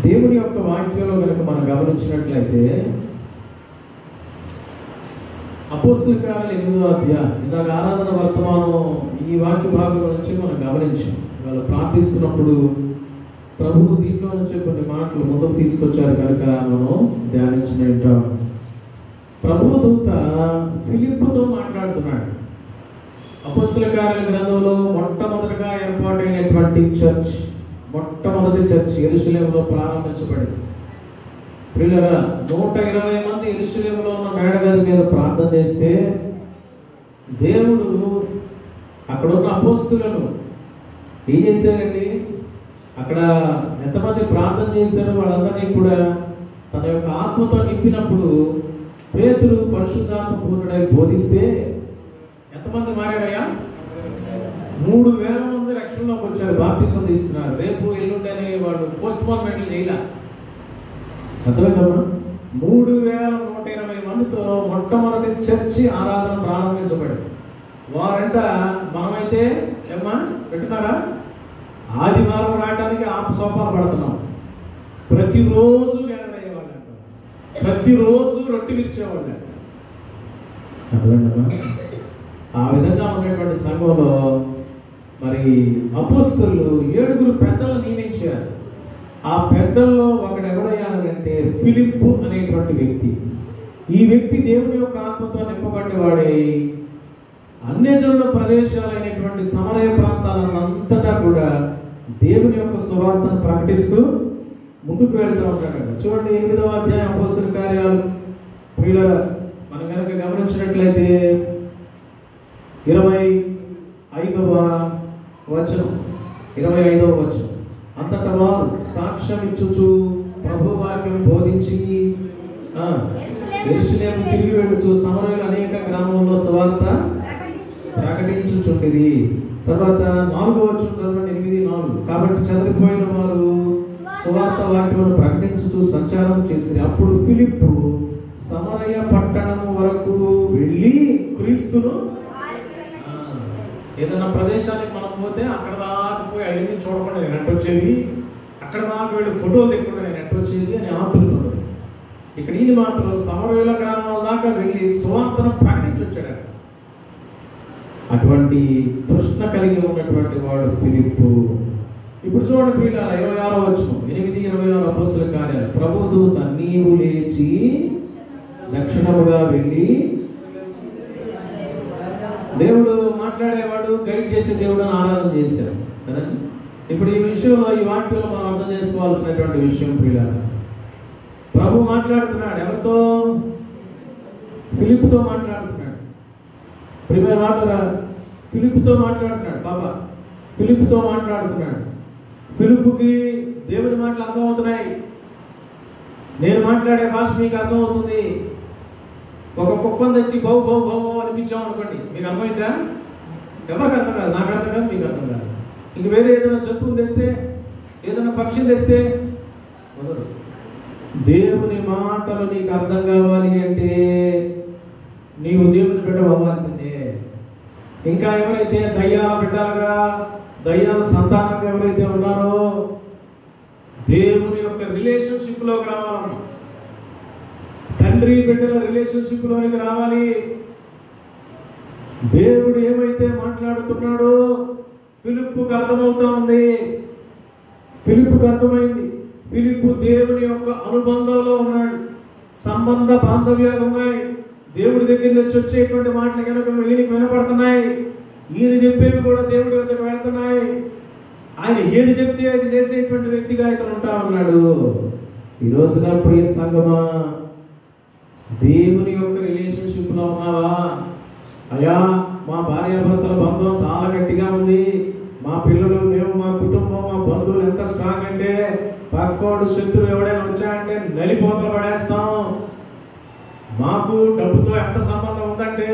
దేవుని యొక్క వాక్యంలో కనుక మనం గమనించినట్లయితే అపోస్తలుల కార్యాలు 8వ అధ్యాయం, ఇందాక ఆరాధన వర్తమానం ఈ వాక్య భాగం నుంచి మనం గమనించాం. వాళ్ళు ప్రార్థిస్తున్నప్పుడు ప్రభువు దీంట్లో నుంచి కొన్ని మాటలు ముందుకు తీసుకొచ్చారు కనుక మనం ధ్యానించినట్టు. ప్రభువు దూత ఫిలిప్పుతో మాట్లాడుతున్నాడు. అపోస్తలుల కార్యాల గ్రంథంలో మొట్టమొదటిగా ఏర్పాటైనటువంటి చర్చ్, మొట్టమొదటి చర్చ్ యెరూషలేములో ప్రారంభించబడింది. ప్రియులారా, 120 మంది యెరూషలేములో ఉన్న మేడగది మీద ప్రార్థన చేస్తే దేవుడు అక్కడ ఉన్న అపోస్తలులను ఏం చేశారండి? అక్కడ ఎంతమంది ప్రార్థన చేశారో వాళ్ళందరినీ కూడా తన యొక్క ఆత్మతో నింపినప్పుడు పేతురు పరిశుద్ధాత్మ పూర్ణుడై బోధిస్తే ఎంతమంది మారారయ్యా? 3000 మంది రక్షణలోకి వచ్చారు, బాప్తిసం తీసుకున్నారు. రేపు ఎల్లుండి అని వాళ్ళు పోస్ట్ పోన్మెంట్లు చేయలే. అర్థమైందమ్మా? 3120 మందితో మొట్టమొదటి చర్చి ఆరాధన ప్రారంభించబడింది. వారంట మనమైతే ఏమ్మా పెట్టున్నారా? ఆదివారం రావడానికి సోపాలు పడుతున్నాం. ప్రతిరోజు గ్యాదర్ అయ్యేవాళ్ళంట, ప్రతిరోజు రొట్టె విరిచేవాళ్ళంట. అర్థమైందమ్మా? ఆ విధంగా ఉన్నటువంటి సంఘంలో మరి అపోస్తలులు 7 పెద్దలను నియమించారు. ఆ పెద్దల్లో ఒకడు ఎవడయ్యానంటే ఫిలిప్పు అనేటువంటి వ్యక్తి. ఈ వ్యక్తి దేవుని యొక్క ఆత్మతో నింపబడినవాడై అన్యజనుల ప్రదేశాలైనటువంటి సమరయ ప్రాంతాలంతటా కూడా దేవుని యొక్క సువార్తను ప్రకటిస్తూ ముందుకు వెళ్తూ ఉంటాడు. చూడండి 8వ అధ్యాయం అపోస్తలుల కార్యాలు. ప్రియులారా, మనం కనుక గమనించినట్లయితే 25వ వచనం, 25వ వచనం. అంతటా వారు సాక్ష్యం ఇచ్చుచు ప్రభు వాక్యం బోధించి యెరూషలేము తిరిగి వెళ్ళుచు సమరయుల అనేక గ్రామంలో సువార్త ప్రకటించుచుండిరి. తర్వాత 4వ వచనం చదవండి, 8:4. కాబట్టి చెదిరిపోయిన వారు సువార్త వాక్యమును ప్రకటించుచు సంచారం చేసిరి. అప్పుడు ఫిలిప్పు సమరయ పట్టణము వరకు వెళ్ళి క్రీస్తును, ఏదైనా ప్రదేశానికి మనం పోతే అక్కడ దాకా పోయి అవన్నీ చూడకుండా నేను ఎట్టొచ్చేది, అక్కడ దాకా వెళ్ళి ఫోటోలు తెక్కకుండా నేను ఎట్టొచ్చేది అని ఆతృత ఉండదు. ఇక్కడ ఈయన మాత్రం సమరయుల గ్రామాల దాకా వెళ్ళి సువార్తను ప్రకటించొచ్చాడు. అటువంటి తృష్ణ కలిగి ఉన్నటువంటి వాడు ఫిలిప్పు. ఇప్పుడు చూడండి ప్రియులారా, 26వ వచనం, 8:26 అపోస్తలుల కార్యాలు. ప్రభువు దూత నీవు లేచి దక్షిణముగా వెళ్ళి, దేవుడు మాట్లాడేవాడు, గైడ్ చేసే దేవుడు అని ఆరాధన చేశారు కదా. ఇప్పుడు ఈ విషయంలో, ఈ వాక్యంలో మనం అర్థం చేసుకోవాల్సినటువంటి విషయం ప్రియులారా, ప్రభు మాట్లాడుతున్నాడు. ఎవరితో? ఫిలిప్పుతో మాట్లాడుతున్నాడు. ప్రియమైన వాడురా, ఫిలిప్పుతో మాట్లాడుతున్నాడు. బాబా ఫిలిప్పుతో మాట్లాడుతున్నాడు. ఫిలిప్పుకి దేవుడి మాటలు అర్థమవుతున్నాయి. నేను మాట్లాడే భాష మీకు అర్థమవుతుంది. ఒక కుక్కను తెచ్చి బౌ బౌ బౌ అనిపించాం అనుకోండి, మీకు అర్థమైందా? ఎవరికి అర్థం కాదు, నాకు అర్థం కాదు, మీకు అర్థం కాదు. ఇంక వేరే ఏదైనా జంతువుని తెస్తే, ఏదైనా పక్షిని తెస్తే మొదలు. దేవుని మాటలు నీకు అర్థం కావాలి అంటే నీవు దేవుని బిడ్డ అవ్వాల్సిందే. ఇంకా ఎవరైతే దయ్యాల బిడ్డలుగా, దయ్యాల సంతానంగా ఎవరైతే ఉన్నారో దేవుని యొక్క రిలేషన్షిప్లోకి రావాలి. తండ్రి బిడ్డల రిలేషన్షిప్లోనికి రావాలి. దేవుడు ఏమైతే మాట్లాడుతున్నాడో ఫిలిప్పుకు అర్థమవుతా ఉంది. ఫిలిప్పుకు అర్థమైంది. ఫిలిప్పు దేవుని యొక్క అనుబంధంలో ఉన్నాడు. సంబంధ బాంధవ్యాలు ఉన్నాయి. దేవుడి దగ్గర నుంచి వచ్చేటువంటి మాటలు కనుక ఈయనకి వినపడుతున్నాయి. ఈయన చెప్పేవి కూడా దేవుడి వద్దకు వెళ్తున్నాయి. ఆయన ఏది చెప్తే అది చేసేటువంటి వ్యక్తిగా ఇతను ఉంటా ఉన్నాడు. ఈ రోజున ప్రియ సంగమా, దేవుని యొక్క రిలేషన్షిప్లో ఉన్నావా? అయ్యా, మా భార్యాభర్తల బంధం చాలా గట్టిగా ఉంది, మా పిల్లలు, మేము, మా కుటుంబం, మా బంధువులు ఎంత స్ట్రాంగ్ అంటే పక్కోడు శత్రువు ఎవడైనా వచ్చాయంటే నలిపోతలు పడేస్తాం. మాకు డబ్బుతో ఎంత సంబంధం ఉందంటే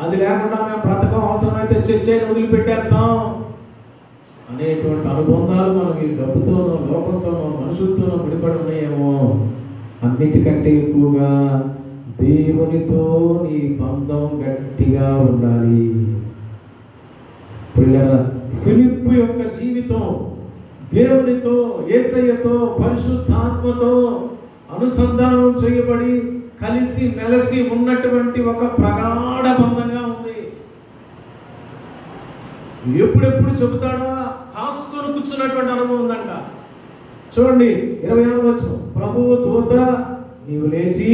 అది లేకుండా మేము బ్రతకం, అవసరమైతే చర్చని వదిలిపెట్టేస్తాం అనేటువంటి అనుబంధాలు మనం ఈ డబ్బుతోనో, లోకంతోనో, మనుషులతోనో ముడిపడి ఉన్నాయేమో. అన్నిటికంటే ఎక్కువగా దేవునితో నీ బంధం గట్టిగా ఉండాలి. పిల్లల ఫిలిప్పు యొక్క జీవితం దేవునితో, యేసయ్యతో, పరిశుద్ధాత్మతో అనుసంధానం చేయబడి కలిసి మెలిసి ఉన్నటువంటి ఒక ప్రగాఢ బంధంగా ఉంది. ఎప్పుడెప్పుడు చెబుతాడా కాసుకొని కూర్చున్నటువంటి అనుభవం ఉందంట. చూడండి 26వ వచనం, ప్రభువు దూత నీవు లేచి,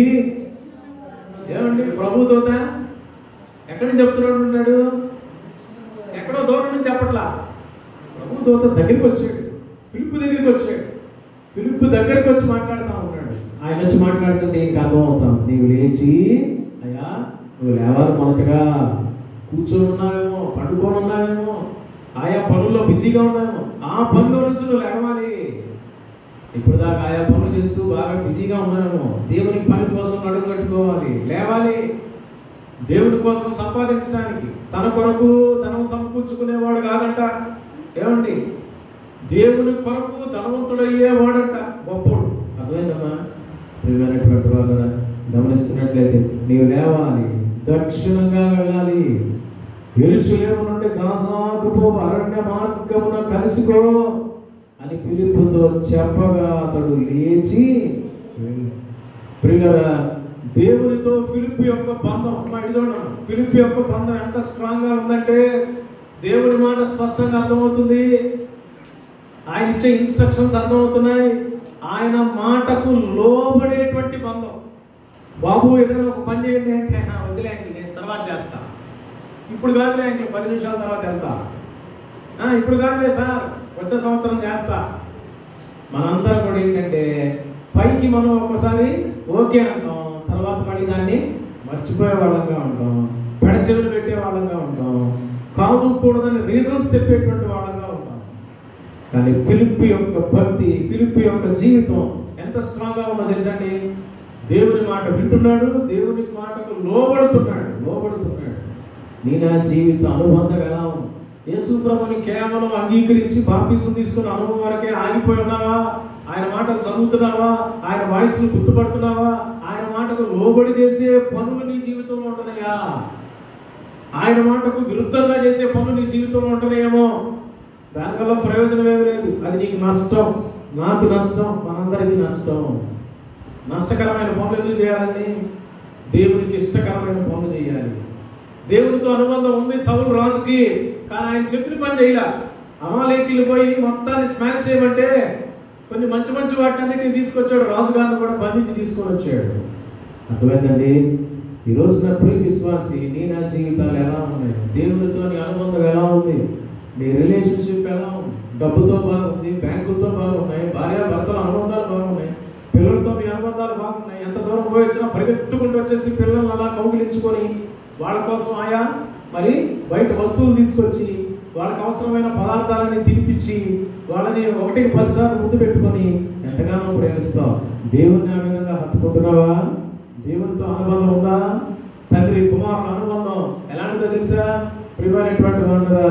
ఏమండి ప్రభు దూత ఎక్కడి నుంచి చెప్తున్నాడు? ఎక్కడో దూరం నుంచి చెప్పట్లా. ప్రభు దూత దగ్గరికి వచ్చాడు, ఫిలిప్పు దగ్గరికి వచ్చాడు. ఫిలిప్పు దగ్గరికి వచ్చి మాట్లాడుతూ ఉన్నాడు. ఆయన వచ్చి మాట్లాడుతుంటే ఇంకా అర్థం అవుతాం. నీవు లేచి, అయ్యా నువ్వు లేవాలి, మొదటగా కూర్చొని ఉన్నావేమో, పండుకొని ఉన్నావేమో, ఆయా పనుల్లో బిజీగా ఉన్నావేమో, ఆ పనుల నుంచి నువ్వు లేవాలి. ఇప్పుడు దాకా ఆయా పనులు చేస్తూ బాగా బిజీగా ఉన్నావేమో, దేవుని పని కోసం అడుగు కట్టుకోవాలి, లేవాలి. దేవుని కోసం సంపాదించడానికి, తన కొరకు ధనం సమకూర్చుకునేవాడు కాదంట. ఏమండి, దేవుని కొరకు ధనవంతుడయ్యేవాడంట, గొప్పోడు. అర్థమైందమ్మా? ప్రియమైనటువంటి వాళ్ళ గమనిస్తున్నట్లయితే నీవు లేవాలి, దక్షిణంగా వెళ్ళాలి, యెరూషలేము నుండి గాజాకు పోవు అరణ్య మార్గమున కలుసుకో అని ఫిలిప్పుతో చెప్పగా అతడు లేచి ప్రియులారా, దేవునితో ఫిలిప్పు యొక్క బంధం చూడండి. ఫిలిప్పు యొక్క బంధం ఎంత స్ట్రాంగ్ గా ఉందంటే దేవుని మాట స్పష్టంగా అర్థమవుతుంది, ఆయన ఇచ్చే ఇన్స్ట్రక్షన్స్ అర్థమవుతున్నాయి, ఆయన మాటకు లోబడేటువంటి బంధం. బాబు ఏదైనా ఒక పని చేయండి అంటే వదిలేండి, నేను తర్వాత చేస్తా, ఇప్పుడు కాదులే ఇంట్లో 10 నిమిషాల తర్వాత వెళ్తా, ఇప్పుడు కాదులే సార్ వచ్చే సంవత్సరం చేస్తా. మనందరం కూడా ఏంటంటే పైకి మనం ఒక్కసారి ఓకే అంటాం, తర్వాత మళ్ళీ దాన్ని మర్చిపోయే వాళ్ళంగా ఉంటాం, పెడచెవులు పెట్టే వాళ్ళంగా ఉంటాం, కాదు కూడదని రీజన్స్ చెప్పేటువంటి వాళ్ళంగా ఉంటాం. కానీ ఫిలిప్పు యొక్క భక్తి, ఫిలిప్పు యొక్క జీవితం ఎంత స్ట్రాంగ్గా ఉందో తెలుసండి. దేవుని మాట వింటున్నాడు, దేవుని మాటకు లోబడుతున్నాడు. నీ నా జీవిత అనుబంధం ఎలా ఉంది? యేసు ప్రభుని కేవలం అంగీకరించి బాప్తిసం తీసుకున్న అనుభవం వరకే ఆగిపోయి ఉన్నావా? ఆయన మాటలు చదువుతున్నావా? ఆయన వాయిస్ను గుర్తుపడుతున్నావా? ఆయన మాటకు లోబడి చేసే పనులు నీ జీవితంలో ఉంటున్నాయా? ఆయన మాటకు విరుద్ధంగా చేసే పనులు నీ జీవితంలో ఉంటున్నాయేమో? దానివల్ల ప్రయోజనం ఏమీ లేదు. అది నీకు నష్టం, నాకు నష్టం, మనందరికీ నష్టం. నష్టకరమైన పనులు ఎందుకు చేయాలని? దేవునికి ఇష్టకరమైన పనులు చేయాలి. దేవునితో అనుబంధం ఉంది సౌలు రాజుకి, కానీ ఆయన చెప్పిన పని చేయాల. అమాలేకీలు పోయి మొత్తాన్ని స్మాష్ చేయమంటే కొన్ని మంచి మంచి వాటిన్నిటిని తీసుకొచ్చాడు, రాజుగారిని కూడా బంధించి తీసుకొని వచ్చాడు. అర్థమైందండి? ఈరోజు నా ప్రియ విశ్వాసి, నీ నా జీవితాలు ఎలా ఉన్నాయి? దేవునితో నీ అనుబంధం ఎలా ఉంది? నీ రిలేషన్షిప్ ఎలా ఉంది? డబ్బుతో బాగుంది, బ్యాంకులతో బాగున్నాయి, భార్యాభర్తల అనుబంధాలు బాగున్నాయి, పిల్లలతో మీ అనుబంధాలు బాగున్నాయి. ఎంత దూరం పోయి వచ్చినా పరిగెత్తుకుంటూ వచ్చేసి పిల్లల్ని అలా కౌగిలించుకొని వాళ్ళ కోసం ఆయా మరి బయట వస్తువులు తీసుకొచ్చి వాళ్ళకి అవసరమైన పదార్థాలని తినిపించి వాళ్ళని 1-10 సార్లు ముద్దు పెట్టుకొని ఎంతగానో ప్రేమిస్తావు. దేవుణ్ణి ఆ విధంగా హత్తుకుంటున్నావా? దేవునితో అనుబంధం ఉందా? తండ్రి కుమారుల అనుబంధం ఎలాంటిదో తెలుసా? ప్రియమైనటువంటి వాడుగా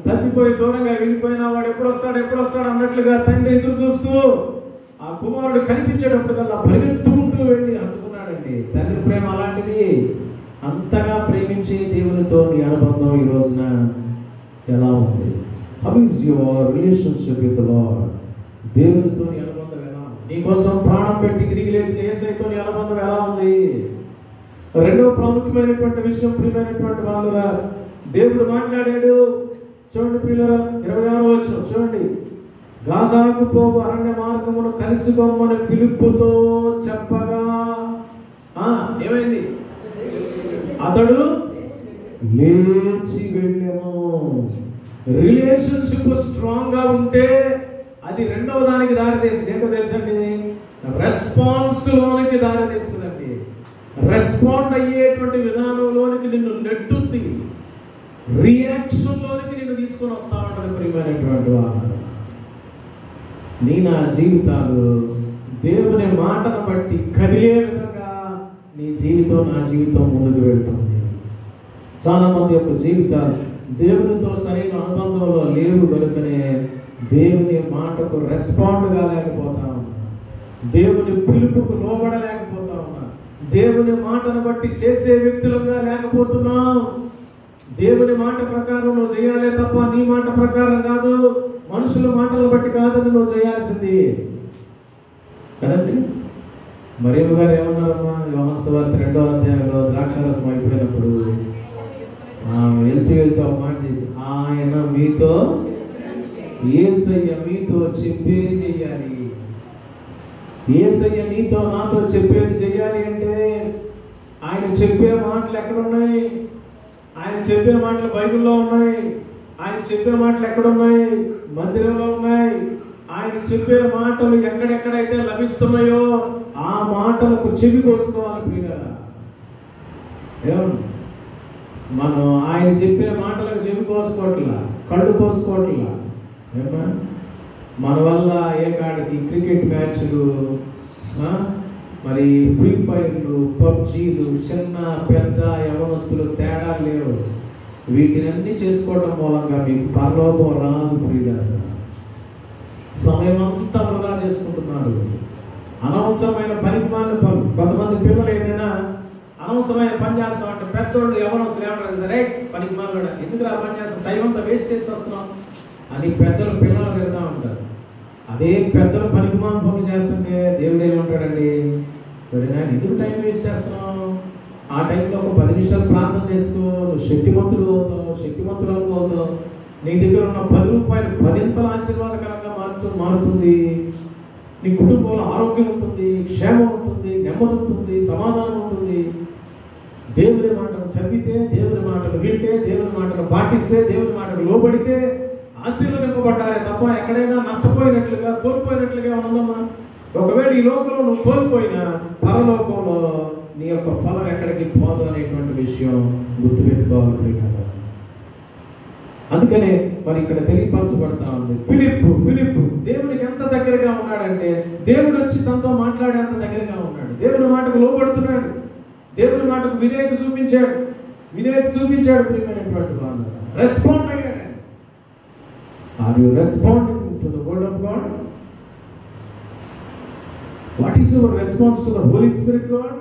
తప్పిపోయి దూరంగా వెళ్ళిపోయినా వాడు ఎప్పుడు వస్తాడు అన్నట్లుగా తండ్రి ఎదురు చూస్తూ ఆ కుమారుడు కనిపించేటప్పటికల్లా పరిగెత్తుకుంటూ వెళ్ళి హత్తుకున్నాడండి. తండ్రి ప్రేమ అలాంటిది. అంతగా ప్రేమించే దేవునితో నీ అనుబంధం ఈ రోజున ఎలా ఉంది? How is your relationship with the lord? దేవునితో నీ అనుబంధం ఎలా ఉంది? నీకోసం ప్రాణం పెట్టి తిరిగి లేచిన యేసయ్యతో నీ అనుబంధం ఎలా ఉంది? రెండవ ప్రాముఖ్యమైనటువంటి విషయం, ప్రియమైనటువంటి వాళ్ళుగా దేవుడు మాట్లాడాడు. చూడండి ప్రియులారా, 26వ వచనం చూడండి. గాజాకు పోవు అరణ్య మార్గమును కలుసుకోమని ఫిలిప్పుతో చెప్పగా ఏమైంది? అతడు లేచి వెళ్ళాము. రిలేషన్షిప్ స్ట్రాంగ్ గా ఉంటే అది రెండవ దానికి దారితీస్తుంది. ఏంటో తెలుసండి? రెస్పాన్స్ లోనికి దారితీస్తుందండి. రెస్పాండ్ అయ్యేటువంటి విధానంలోనికి నిన్ను నెట్టుద్ది, రియాక్షన్ లోనికి నిన్ను తీసుకొని వస్తా ఉంటుంది. ప్రియమైనటువంటి వారు, నీ నా జీవితాలు దేవుని మాటను బట్టి కదిలే విధంగా నీ జీవితం, నా జీవితం ముందుకు వెళ్తుంది. చాలా మంది యొక్క జీవితాలు దేవునితో సరైన అనుబంధంలో లేవు కనుకనే దేవుని మాటకు రెస్పాండ్ కాలేకపోతా ఉన్నా, దేవుని పిలుపుకు లోబడలేకపోతా ఉన్నా, దేవుని మాటను బట్టి చేసే వ్యక్తులుగా లేకపోతున్నాం. దేవుని మాట ప్రకారం నువ్వు చేయాలే తప్ప నీ మాట ప్రకారం కాదు. మనుషుల మాటలు బట్టి కాదని నువ్వు చేయాల్సింది కదండి. మరియమ్మ గారు ఏమన్నారమ్మా? యోహాను సువార్త 2వ అధ్యాయంలో ద్రాక్షారసం అయిపోయినప్పుడు వెళ్తూ మాట, ఆయన మీతో, యేసయ్య మీతో చెప్పేది చెయ్యాలి. యేసయ్య నీతో నాతో చెప్పేది చెయ్యాలి అంటే ఆయన చెప్పే మాటలు ఎక్కడున్నాయి? ఆయన చెప్పే మాటలు బైబిల్లో ఉన్నాయి. ఆయన చెప్పే మాటలు ఎక్కడున్నాయి? మందిరంలో ఉన్నాయి. ఆయన చెప్పే మాటలు ఎక్కడెక్కడైతే లభిస్తున్నాయో ఆ మాటలకు చెవి కోసుకోవాలి ప్రియులారా. ఏమన్నా మనం ఆయన చెప్పిన మాటలకు చెవి కోసుకోవట్లా, కళ్ళు కోసుకోవట్లా. ఏమా మన వల్ల ఏ కాడికి క్రికెట్ మ్యాచ్లు, మరి ఫ్రీ ఫైర్లు, పబ్జీలు, చిన్న పెద్ద యవనస్తులు తేడా లేవు. వీటినన్నీ చేసుకోవడం మూలంగా మీకు పరలోకం రాదు ప్రియులారా. సమయం అంతా వృధా చేసుకుంటున్నారు. అనవసరమైన పనికిమాలిన పనులు. కొంతమంది పిల్లలు ఏదైనా అనవసరమైన పని చేస్తామంటే పెద్దోళ్ళు యవనస్తులు ఏమంటారు? సరే పనికిమాలిన ఎందుకు ఆ పని చేస్తాం, టైం అంతా వేస్ట్ చేసి వస్తున్నాం అని పెద్దలు పిల్లలు తిడతా ఉంటారు. అదే పెద్దలు పనికిమాలిన పనులు చేస్తుంటే దేవుడు ఏమంటాడండి? ఎందుకు టైం వేస్ట్ చేస్తున్నావు? ఆ టైంలో ఒక 10 నిమిషాలు ప్రార్థన చేసుకో, శక్తిమంతులు అవుతావు, శక్తిమంతురాలు అవుతావు. నీ దగ్గర ఉన్న 10 రూపాయలు 10 ఆశీర్వాదకరంగా మారుతుంది. నీ కుటుంబంలో ఆరోగ్యం ఉంటుంది, క్షేమం ఉంటుంది, నెమ్మది ఉంటుంది, సమాధానం ఉంటుంది. దేవుని మాటలు చదివితే, దేవుని మాటలు వింటే, దేవుని మాటలు పాటిస్తే, దేవుని మాటలు లోబడితే ఆశీర్వదింపబడ్డారే తప్ప ఎక్కడైనా నష్టపోయినట్లుగా, కోల్పోయినట్లుగా ఉందమ్మా. ఒకవేళ ఈ లోకంలో నువ్వు కోల్పోయినా పరలోకంలో నీ యొక్క ఫలం ఎక్కడికి పోదు అనేటువంటి విషయం గుర్తుపెట్టుకోవాలి కదా. అందుకనే మరి ఇక్కడ తెలియపరచబడతా ఉంది. ఫిలిప్పు దేవునికి ఎంత దగ్గరగా ఉన్నాడంటే దేవుడు వచ్చి తనతో మాట్లాడేంత దగ్గరగా ఉన్నాడు. దేవుని మాటకు లోబడుతున్నాడు, దేవుని మాటకు విధేయత చూపించాడు ప్రియమైనటువంటి వాళ్ళు. రెస్పాండ్ అయ్యాడు. Are you responding to the word of God? What is your response to the holy spirit God?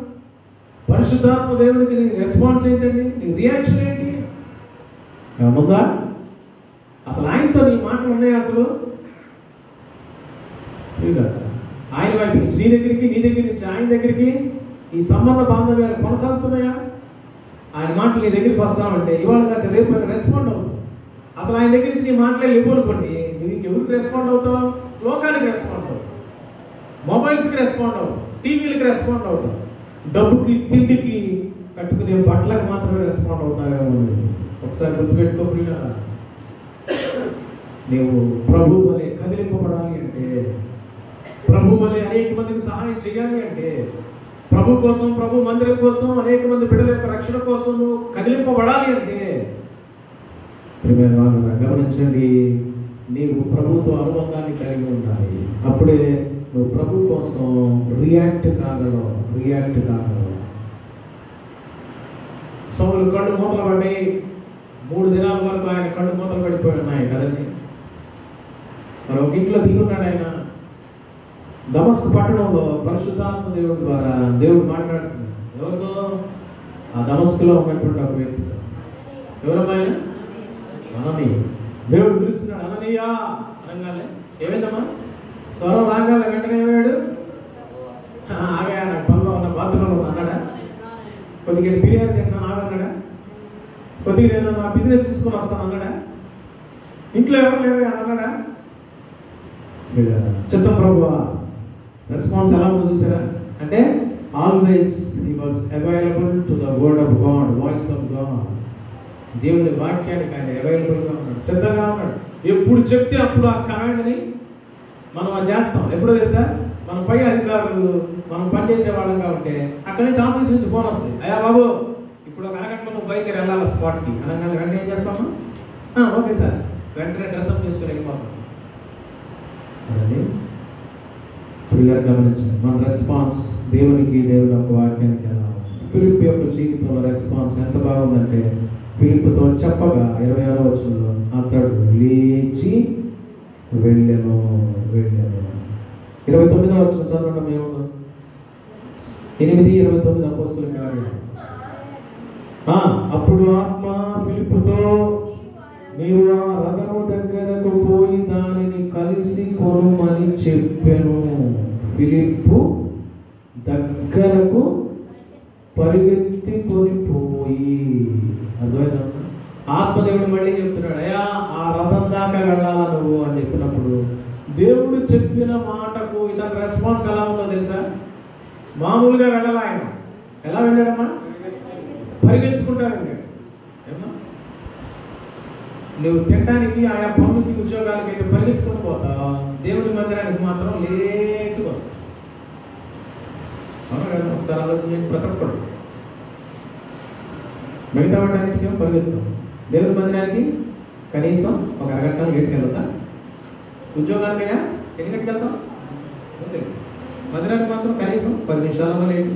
పరిశుద్ధాత్మ దేవునికి నీ రెస్పాన్స్ ఏంటండి? నీ రియాక్షన్ ఏంటి? ఏముందా? అసలు ఆయనతో నీ మాటలు ఉన్నాయి? అసలు ఆయన వైపు నుంచి నీ దగ్గర నుంచి ఆయన దగ్గరికి ఈ సంబంధ బాంధవ్యాలు కొనసాగుతున్నాయా? ఆయన మాటలు నీ దగ్గరికి వస్తామంటే ఇవాళ కాదు రేపు రెస్పాండ్ అవుతావు. అసలు ఆయన దగ్గర నుంచి నీ మాటలే ఇవ్వనుకోండి, నువ్వు ఇంకెవరికి రెస్పాండ్ అవుతావు? లోకానికి రెస్పాండ్ అవుతావు, మొబైల్స్కి రెస్పాండ్ అవుతావు, టీవీలకి రెస్పాండ్ అవుతావు, డబ్బుకి, తిండికి, కట్టుకునే బట్టలకు మాత్రమే రెస్పాండ్ అవుతావేమో. ఒకసారి గుర్తుపెట్టుకో ప్రియులారా, నీవు ప్రభు వలె కదిలింపబడాలి అంటే, ప్రభు వలె అనేక మందికి సహాయం చేయాలి అంటే, ప్రభు కోసం, ప్రభు మందిరం కోసం, అనేక మంది బిడ్డల యొక్క రక్షణ కోసం కదిలింపబడాలి అంటే గమనించండి, నీవు ప్రభుతో అనుబంధాన్ని కలిగి ఉండాలి. అప్పుడే నువ్వు ప్రభు కోసం రియాక్ట్ కాగలవు. సౌలు కళ్ళు మూతలు పడి 3 దినాల వరకు ఆయన కళ్ళు మూతలు పడిపోయి ఉన్నాయి కదండి. మరి ఒక ఇంట్లో దిగున్నాడు ఆయన. దమస్కు పట్టణంలో పరిశుద్ధాత్మ దేవుడి ద్వారా దేవుడు మాట్లాడుతున్నాడు. ఎవరితో? ఆ దమస్కులో ఉన్నటువంటి ఒక వ్యక్తితో. ఎవరమ్మాయి? అననీయ. దేవుడు పిలుస్తున్నాడు, అననీయా అనగానే ఏమైందమ్మా? స్వరం రాగానే వెంటనే ఏమయ్యాడు? ఆగా నాకు పనిలో ఉన్న బాత్రూంలో అన్నాడా? కొద్దిగా బిర్యానీ తిన్నాను ఆగన్నాడా? కొద్దిగా నేను నా బిజినెస్ చూసుకొని వస్తాను అన్నాడా? ఇంట్లో ఎవరు లేరు అన్నాడా? చిత్తం ప్రభువా. రెస్పాన్స్ ఎలా ఉందో చూసారా? అంటే always he was available to the word of God, voice of God. దేవుని వాక్యానికి ఆయన అవైలబుల్గా ఉన్నాడు, సిద్ధంగా ఉన్నాడు. ఎప్పుడు చెప్తే అప్పుడు ఆ కమాండ్ని మనం అది చేస్తాం. ఎప్పుడో తెలుసా? మన పై అధికారులు మనం పనిచేసే వాళ్ళంగా ఉంటే అక్కడి నుంచి ఆఫీస్ నుంచి ఫోన్ వస్తుంది, అయ్యా బాబు ఇప్పుడు ఒక అరగంటలో నువ్వు బయలుదేరి వెళ్ళాలి స్పాట్కి అనగానే వెంటనే ఏం చేస్తాము? ఓకే సార్, వెంటనే డ్రెస్అప్ చేసుకుని వెళ్ళిపోతాం. అదండి పిల్లలు గమనించండి, మన రెస్పాన్స్ దేవునికి, దేవుని యొక్క వాక్యానికి ఎలా ఉంది. ఫిలిప్ యొక్క జీవితంలో రెస్పాన్స్ ఎంత బాగుందంటే, ఫిలిప్తో చెప్పగా 26వ వచనంలో అతడు లేచి వెళ్ళెను. 29వ వచనం చదవడం ఏముందో? 8:29 అపోస్తలుల కార్యాలు. అప్పుడు ఆత్మ ఫిలిప్పుతో నీవు ఆ రథము దగ్గరకు పోయి దానిని కలిసి కొనుమని చెప్పెను. ఫిలిప్పు దగ్గరకు పరిగెత్తి కొనిపోయి. అర్థమైందా? ఆత్మదేవుడు మళ్ళీ చెప్తున్నాడు, అయ్యా ఆ రథం దాకా వెళ్ళాలా నువ్వు అని చెప్పినప్పుడు దేవుడు చెప్పిన మాటకు ఇతని రెస్పాన్స్ ఎలా ఉందో తెలుసా? మామూలుగా వెళ్ళాలి. ఆయన ఎలా వెళ్ళాడమ్మా? పరిగెత్తుకుంటాడు. వెళ్ళాడు. ఏమన్నా నువ్వు తినడానికి ఆయా పనులకి ఉద్యోగాలకి అయితే పరిగెత్తుకుని పోతావు, దేవుడి మందిరానికి మాత్రం లేటుగా వస్తావు. అవునా కదా? ఒకసారి ఆలోచించి బ్రతకూడదు. మిగతా వాటికి ఏమో పరిగెత్తాం, దేవుడి మందిరానికి కనీసం ఒక అరగంట లేట్కి వెళ్తా. ఉద్యోగానికయ్యా ఎన్ని గంటకి వెళ్తాం? అంతే. మందిరానికి మాత్రం కనీసం 10 నిమిషాలన్నా లేటు,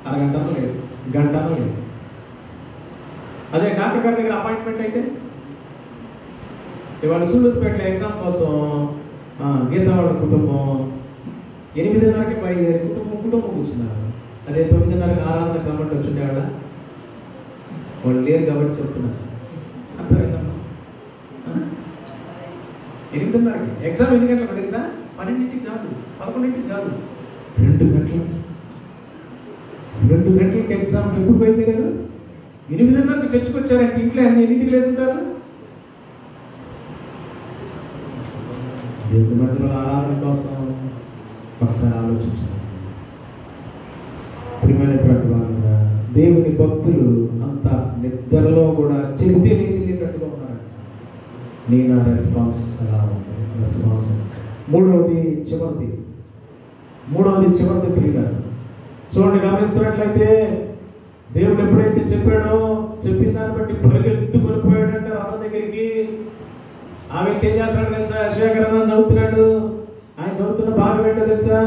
అరగంటనో లేటు, గంటనో లేటు. అదే డాక్టర్ గారి దగ్గర అపాయింట్మెంట్ అయితే ఇవాళ సూళ్ళూరుపేటలో ఎగ్జామ్ కోసం గీతా వాళ్ళ కుటుంబం 8:30కి బయలుదేరి కుటుంబం కూర్చున్నారు. అదే 9:30కి ఆరాధనకు రమ్మంటే వచ్చిండేవాళ్ళ వాళ్ళు లేరు కాబట్టి చెప్తున్నారు. అర్థమైందమ్మా? 8:30కి ఎగ్జామ్ ఎన్ని గంటలకు తెలుసా? 12కి కాదు, 11కి కాదు, 2 గంటలకు. 2 గంటలకి ఎగ్జామ్. ఎప్పుడు బయలుదేరారు? 8:30కి చర్చకు వచ్చారంటే ఇంట్లో ఎన్నింటికి లేచి ఉంటారు? దేవుడి మధ్యలో ఆరాధన కోసం ఒకసారి ఆలోచించారు. ప్రియమైనటువంటి వాళ్ళుగా దేవుని భక్తులు అంత నిద్రలో కూడా చెబితే లేచినట్టుగా ఉన్నారంట. నా రెస్పాన్స్ ఎలా ఉంది? రెస్పాన్స్ మూడవది చివరిది ప్రియులారా, చూడండి, గమనిస్తున్నట్లయితే దేవుడు ఎప్పుడైతే చెప్పాడో చెప్పిన దాన్ని బట్టి పరిగెత్తుకొని పోయాడంటే రథం దగ్గరికి. ఆ వ్యక్తి ఏం చేస్తున్నాడు తెలుసా? యెషయా గ్రంథం చదువుతున్నాడు. ఆయన చదువుతున్న భాగం ఏంటో తెలుసా?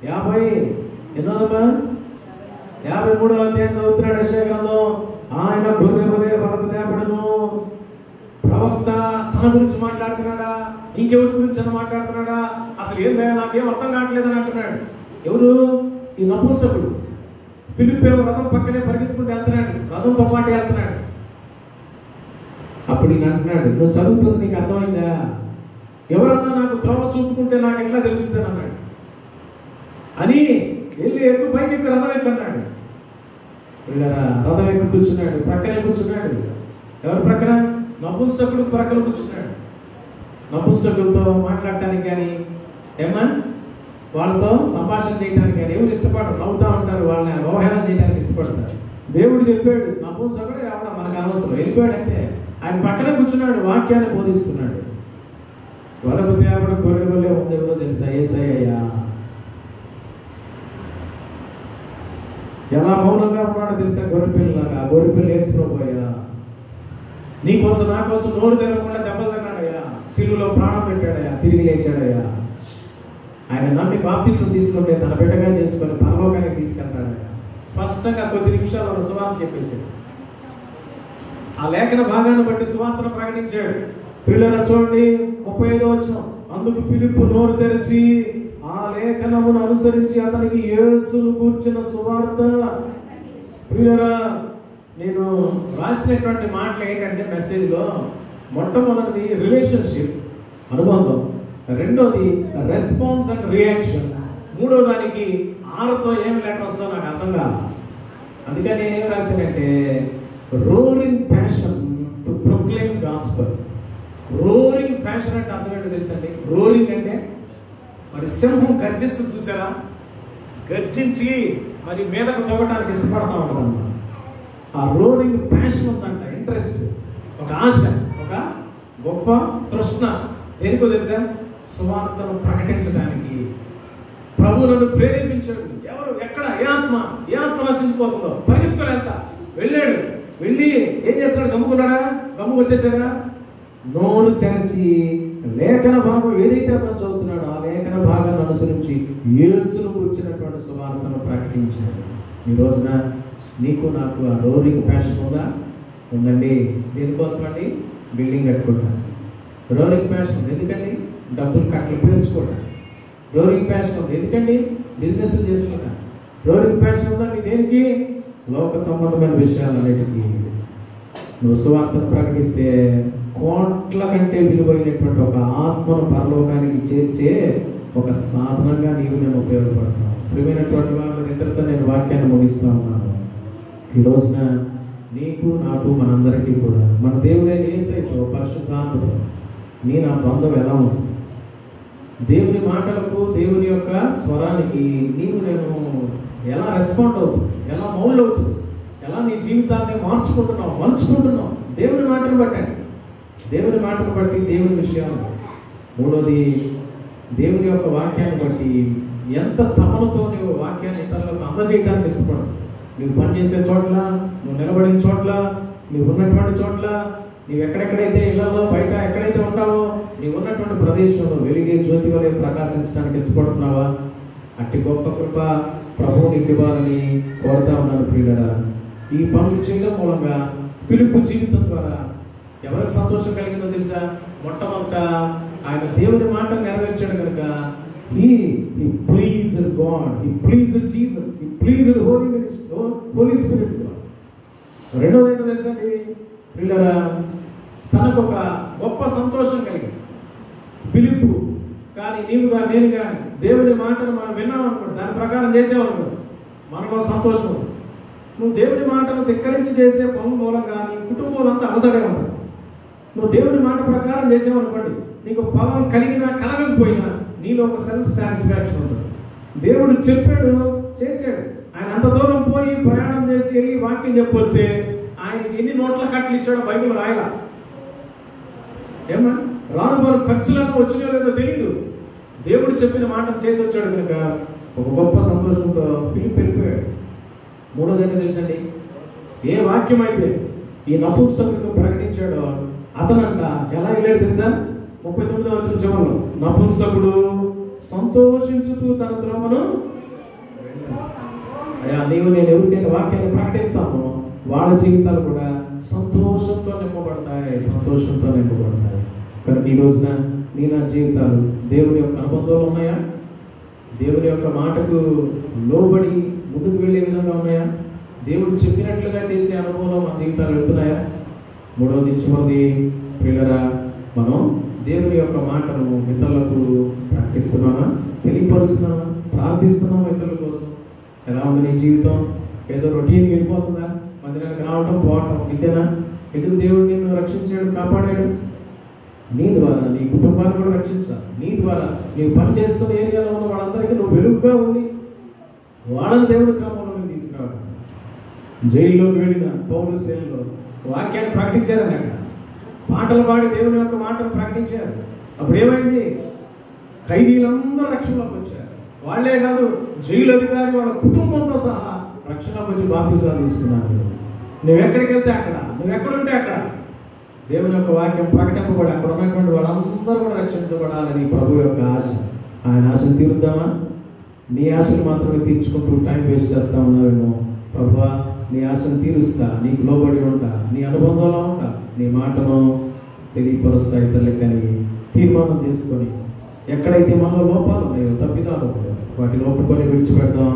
53వ అధ్యాయం చదువుతున్నాడు యెషయా గ్రంథం. ఆయన గొర్రె వలె వరకు తేపడును. ప్రవక్త తన గురించి మాట్లాడుతున్నాడా? ఇంకెవరి గురించి అని మాట్లాడుతున్నాడా? అసలు ఏందా నాకేం అర్థం కావట్లేదని అంటున్నాడు. ఎవరు? ఈ నపుంసకుడు. ఫిలిప్పు రథం పక్కనే పరిగెత్తుకుంటూ వెళ్తున్నాడు, రథంతో పాటు వెళ్తున్నాడు. అప్పుడు ఈయన అంటున్నాడు, నువ్వు చదువుతుంది నీకు అర్థమైందా? ఎవరన్నా నాకు త్రోవ చూపుకుంటే నాకు ఎట్లా తెలుస్తుంది అన్నాడు. అని వెళ్ళి పైకి ఎక్కువ రథం ఎక్కున్నాడు. రథం ఎక్కువ కూర్చున్నాడు, ప్రక్కనే కూర్చున్నాడు. ఎవరి ప్రక్కన? నపుంసకుడు ప్రక్కన కూర్చున్నాడు. నపుంసకులతో మాట్లాడటానికి కానీ వాళ్ళతో సంభాషణ చేయడానికి కానీ ఎవరు ఇష్టపడరు, నవ్వుతూ ఉంటారు, వాళ్ళని అవహేళన చేయడానికి ఇష్టపడతారు. దేవుడు చెప్పాడు, నపుంసకుడు ఎవడ మనకు అనవసరం, వెళ్ళిపోయాడు. అయితే ఆయన పక్కనే కూర్చున్నాడు, వాక్యాన్ని బోధిస్తున్నాడు. వదకు తేపడు గొర్రె వలె ఉంది. ఎవరో తెలుసా? యేసయ్య. ఎలా మౌనంగా ఉన్నాడో తెలుసా? గొర్రెపిల్లలాగా. గొర్రెపిల్ల వేసుకోబోయా, నీకోసం నా కోసం నోరు తెరవకుండా దెబ్బలు తిన్నాడయ్యా, సిలువలో ప్రాణం పెట్టాడయ్యా, తిరిగి లేచాడయ్యా. ఆయన నమ్మి బాప్తిసం తీసుకుంటే తన బిడ్డగా చేసుకొని పరలోకానికి తీసుకెళ్తాడయ్యా. స్పష్టంగా కొద్ది నిమిషాలు సువార్త చెప్పేశాడు. ఆ లేఖన భాగాన్ని బట్టి సువార్తను ప్రకటించాడు. పిల్లల చూడండి 35వ వచనం. అందుకు ఫిలిప్పు నోరు తెరిచి ఆ లేఖనమును అనుసరించి అతనికి యేసును గూర్చిన సువార్త. పిల్లరా, నేను రాసినటువంటి మాటలు ఏంటంటే మెసేజ్లో మొట్టమొదటిది రిలేషన్షిప్, అనుబంధం. రెండోది రెస్పాన్స్ అండ్ రియాక్షన్. మూడో దానికి 6తో ఏం లెటర్ వస్తుందో నాకు అర్థం కాదు. అందుకని నేనేం రాశానంటే roaring passion to proclaim gospel. Roaring passion అంటే అర్థం ఏంటో తెలుసండి? రోరింగ్ అంటే మరి సింహం గర్జిస్తుంది చూసారా? గర్జించి మరి మీదకు తోగటానికి ఇష్టపడతా ఉంటాం. ఆ రోరింగ్ ప్యాషన్ ఉందంట, ఇంట్రెస్ట్, ఒక ఆశ, ఒక గొప్ప తృష్ణ. దేనికో తెలుసా? సువార్తను ప్రకటించడానికి. ప్రభువులను ప్రేరేపించాడు. ఎవరు, ఎక్కడ, ఏ ఆత్మ నశించిపోతుందో పరిగెత్తుకొని వెళ్తా వెళ్ళాడు. వెళ్ళి ఏం చేస్తున్నాడు? గమ్ముకున్నాడా? గమ్ము వచ్చేసారా? నోరు తెరచి లేఖన భాగం ఏదైతే అతను చదువుతున్నాడో ఆ లేఖన భాగాన్ని అనుసరించి యేసును గురించినటువంటి సువార్తను ప్రకటించాడు. ఈ రోజున నీకు నాకు ఆ రోరింగ్ ప్యాషన్ ఉందండి. దేనికోసం అండి? బిల్డింగ్ కట్టుకుంటాను. రోరింగ్ ప్యాషన్ ఉంది ఎందుకండి? డబ్బులు కట్టలు పేర్చుకోవడానికి. రోరింగ్ ప్యాషన్ ఉంది ఎందుకండి? బిజినెస్ చేసుకుంటాను. రోరింగ్ ప్యాషన్ ఉందండి దేనికి? లోక సంబంధమైన విషయాలన్నిటికీ. నువ్వు సువార్తను ప్రకటిస్తే కోట్ల కంటే విలువైనటువంటి ఒక ఆత్మను పరలోకానికి చేర్చే ఒక సాధనంగా నీవు నేను ఉపయోగపడతాను. ప్రియమైనటువంటి వాళ్ళ ఇతరులతో నేను వాక్యాన్ని ముగిస్తూ ఉన్నాను. ఈ రోజున నీకు నాకు మనందరికీ కూడా మన దేవుడైన యేసయ్యతో పరిశుద్ధాత్మతో నా బంధం ఎలా ఉంటుంది? దేవుని మాటలకు, దేవుని యొక్క స్వరానికి నీవు నేను ఎలా రెస్పాండ్ అవుతుంది, ఎలా మౌల్డ్ అవుతుంది, ఎలా నీ జీవితాన్ని మలుచుకుంటున్నావు దేవుని మాటను బట్టండి. దేవుని మాటను బట్టి, దేవుని విషయాలు. మూడోది, దేవుని యొక్క వాక్యాన్ని బట్టి ఎంత తపనతో నీవు వాక్యాన్ని ఇతరులకు అందజేయడానికి ఇష్టపడదు. నువ్వు పనిచేసే చోట్ల, నువ్వు నిలబడిన చోట్ల, నువ్వు ఉన్నటువంటి చోట్ల, నీవు ఎక్కడెక్కడైతే ఇళ్లలో బయట ఎక్కడైతే ఉంటావో నీవు ఉన్నటువంటి ప్రదేశంలో వెలిగే జ్యోతి వలె ప్రకాశించడానికి ఇష్టపడుతున్నావా? అట్టి గొప్ప కృప ప్రభువు నీకు ఇవ్వాలని కోరుతా ఉన్నాను ప్రియులరా. ఈ పనులు చేయడం మూలంగా ఫిలిప్పు జీవితం ద్వారా ఎవరికి సంతోషం కలిగిందో తెలుసా? మొట్టమొదట ఆయన దేవుని మాట నెరవేర్చాడు కనుక he pleased God, he pleased Jesus, he pleased Holy Spirit God. రెండోది ఏంటో తెలుసా అండి పిల్లరా, తనకు ఒక గొప్ప సంతోషం కలిగింది. ఫిలిప్పు కానీ నీవు కానీ నేను కానీ దేవుని మాటను మనం విన్నామనుకోండి, దాని ప్రకారం చేసామనుకోండి, మనకు సంతోషం. నువ్వు దేవుని మాటను ధిక్కరించి చేసే పనుల మూలంగా నీ కుటుంబం అంతా అలసడే ఉంటుంది. నువ్వు దేవుని మాట ప్రకారం చేసామనుకోండి, నీకు ఫలం కలిగినా కలగకపోయినా నీలో ఒక సెల్ఫ్ సాటిస్ఫాక్షన్ ఉంటుంది. దేవుడు చెప్పాడు, చేశాడు. ఆయన అంత దూరం పోయి ప్రయాణం చేసి వెళ్ళి వాక్యం చెప్పొస్తే ఆయనకి ఎన్ని నోట్ల కట్టలు ఇచ్చాడో బైబిల్ రాయలా. ఏమన్నా రాను వారు ఖర్చులను వచ్చినాయో లేదో తెలియదు. దేవుడు చెప్పిన మాటను చేసి వచ్చాడు కనుక ఒక గొప్ప సంతోషంతో ఫిలిప్పు వెళ్ళిపోయాడు. మూడోది ఏంటో తెలుసండి, ఏ వాక్యం అయితే ఈ నపుంసకుడికి ప్రకటించాడో అతనంట ఎలా వెళ్ళాడు తెలుసా? 39వ వచనం చివరిలో, నపుంసకుడు సంతోషించుతూ తన త్రోవను అయ్యా నీవు నేను ఎవరికైతే వాక్యాన్ని ప్రకటిస్తామో వాళ్ళ జీవితాలు కూడా సంతోషంతో నింపబడతాయి. కనుక ఈ రోజున నా జీవితాలు దేవుని యొక్క అనుబంధంలో ఉన్నాయా? దేవుని యొక్క మాటకు లోబడి ముందుకు వెళ్ళే విధంగా ఉన్నాయా? దేవుడు చెప్పినట్లుగా చేసే అనుభవంలో మన జీవితాలు వెళ్తున్నాయా? మూడవది చివరిది ప్రియులరా, మనం దేవుని యొక్క మాటను ఇతరులకు ప్రకటిస్తున్నామా, తెలియపరుస్తున్నామా, ప్రార్థిస్తున్నామా ఇతరుల కోసం? ఎలా ఉంది నీ జీవితం? ఏదో రొటీన్ వెళ్ళిపోతుందా? మందిరానికి రావటం పోవటం ఇదేనా? ఎందుకు దేవుడు నిన్ను రక్షించాడు, కాపాడాడు? నీ ద్వారా నీ కుటుంబాన్ని కూడా రక్షించాలి. నీ ద్వారా నీవు పనిచేస్తున్న ఏరియాలో ఉన్న వాళ్ళందరికీ నువ్వు వెలుగుగా ఉండి వాళ్ళని దేవుడి క్రమంలో తీసుకురావడం. జైల్లోకి వెళ్ళిన పౌలు సేనలో వాక్యాన్ని ప్రకటించారని అక్కడ పాటలు పాడి దేవుని యొక్క మాటలు ప్రకటించారు. అప్పుడు ఏమైంది? ఖైదీలందరూ రక్షణలోకి వచ్చారు. వాళ్లే కాదు, జైలు అధికారి వాళ్ళ కుటుంబంతో సహా రక్షణలోకి వచ్చి బాప్తిజాలు తీసుకున్నారు. నువ్వు ఎక్కడికి వెళ్తే అక్కడ, నువ్వు ఎక్కడుంటే అక్కడ దేవుని యొక్క వాక్యం ప్రకటింపబడి అక్కడ ఉన్నటువంటి వాళ్ళందరూ కూడా రక్షించబడాలని ప్రభు యొక్క ఆశ. ఆయన ఆశను తీరుద్దామా? నీ ఆశను మాత్రమే తీర్చుకుంటూ టైం వేస్ట్ చేస్తా ఉన్నావేమో. ప్రభువా నీ ఆశను తీరుస్తా, నీకు లోబడి ఉంటా, నీ అనుబంధంలో ఉంటా, నీ మాటను తెలియపరుస్తా ఇతరులకని తీర్మానం చేసుకొని ఎక్కడైతే మనలో లోపాలు ఉన్నాయో, తప్పిదాలు ఉన్నాయో వాటిని ఒప్పుకొని విడిచిపెడదాం.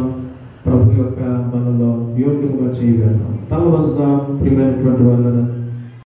ప్రభు యొక్క మనలో యోగ్యంగా చేయగలుగుతాం. తల వంచుదాం ప్రియమైనటువంటి వాళ్ళని.